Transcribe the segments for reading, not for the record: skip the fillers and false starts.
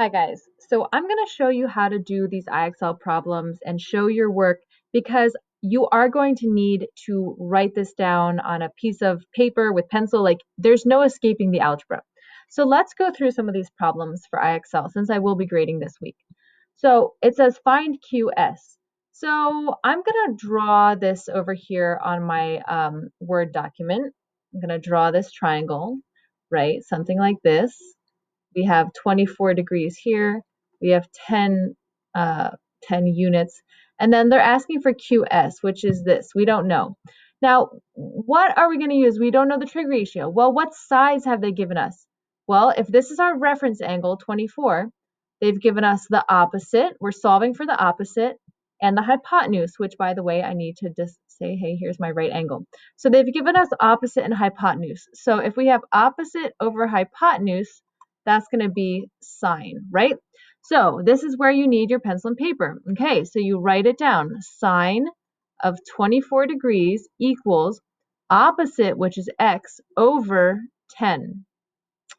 Hi guys. So I'm going to show you how to do these IXL problems and show your work because you are going to need to write this down on a piece of paper with pencil. Like there's no escaping the algebra. So let's go through some of these problems for IXL since I will be grading this week. So it says find QS. So I'm going to draw this over here on my Word document. I'm going to draw this triangle, right? Something like this. We have 24 degrees here. We have 10 units. And then they're asking for QS, which is this. We don't know. Now, what are we going to use? We don't know the trig ratio. Well, what sides have they given us? Well, if this is our reference angle, 24, they've given us the opposite. We're solving for the opposite and the hypotenuse, which, by the way, I need to just say, hey, here's my right angle. So they've given us opposite and hypotenuse. So if we have opposite over hypotenuse, that's going to be sine, right? So this is where you need your pencil and paper. Okay, so you write it down. Sine of 24 degrees equals opposite, which is x, over 10.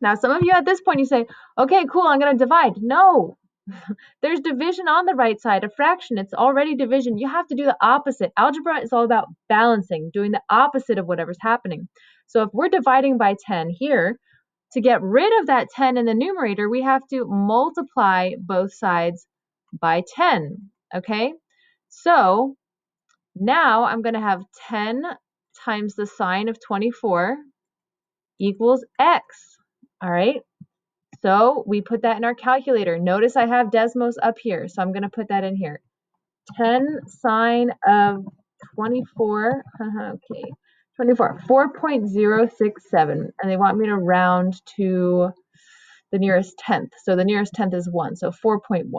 Now, some of you at this point, you say, okay, cool, I'm going to divide. No, there's division on the right side, a fraction. It's already division. You have to do the opposite. Algebra is all about balancing, doing the opposite of whatever's happening. So if we're dividing by 10 here, to get rid of that 10 in the numerator, we have to multiply both sides by 10, okay? So now I'm going to have 10 times the sine of 24 equals x, all right? So we put that in our calculator. Notice I have Desmos up here, so I'm going to put that in here. 10 sine of 24, okay, 24, 4.067, and they want me to round to the nearest tenth. So the nearest tenth is 1, so 4.1.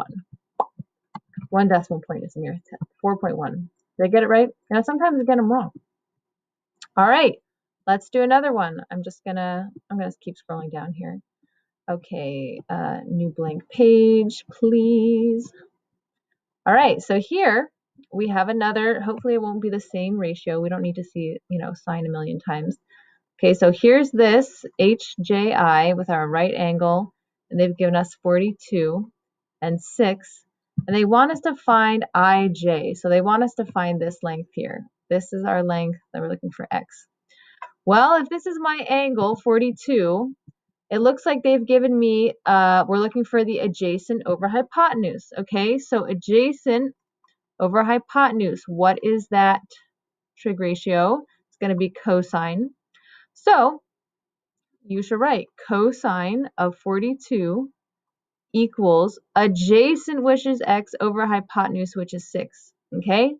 1 decimal point is the nearest tenth, 4.1. Did I get it right? And sometimes I get them wrong. All right, let's do another one. I'm gonna keep scrolling down here. Okay, new blank page, please. All right, so here we have another, hopefully it won't be the same ratio. We don't need to see, sine a million times. Okay, so here's this HJI with our right angle, and they've given us 42 and 6, and they want us to find IJ. So they want us to find this length here. This is our length that we're looking for X. Well, if this is my angle, 42, it looks like they've given me, we're looking for the adjacent over hypotenuse. Okay, so adjacent over hypotenuse. What is that trig ratio? It's going to be cosine. So you should write cosine of 42 equals adjacent, which is x, over hypotenuse, which is 6. Okay,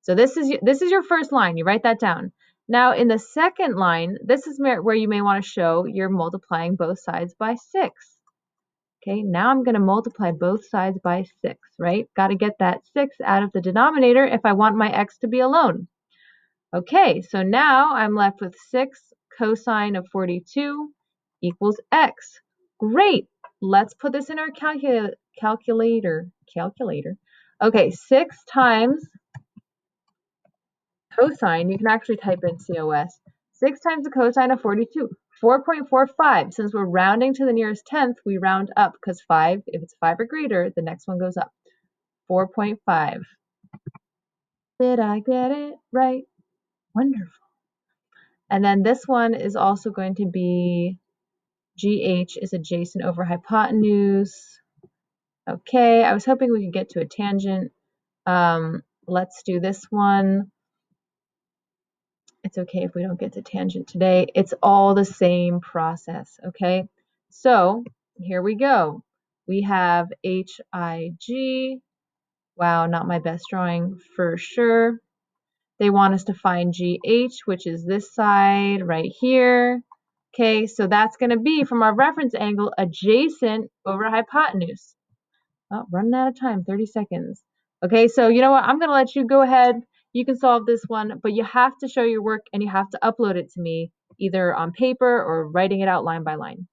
so this is your first line. You write that down. Now in the second line, this is where you may want to show you're multiplying both sides by 6. Okay, now I'm going to multiply both sides by 6, right? Got to get that 6 out of the denominator if I want my x to be alone. Okay, so now I'm left with 6 cosine of 42 equals x. Great. Let's put this in our calculator. Okay, 6 times cosine, you can actually type in COS. 6 times the cosine of 42, 4.45. Since we're rounding to the nearest tenth, we round up because 5, if it's 5 or greater, the next one goes up. 4.5. Did I get it right? Wonderful. And then this one is also going to be GH is adjacent over hypotenuse. Okay, I was hoping we could get to a tangent. Let's do this one. It's okay if we don't get to tangent today. It's all the same process, okay? So here we go. We have HIG. Wow, not my best drawing for sure. They want us to find GH, which is this side right here. Okay, so that's going to be, from our reference angle, adjacent over hypotenuse. Oh, running out of time, 30 seconds. Okay, so you know what? I'm going to let you go ahead. You can solve this one, but you have to show your work and you have to upload it to me either on paper or writing it out line by line.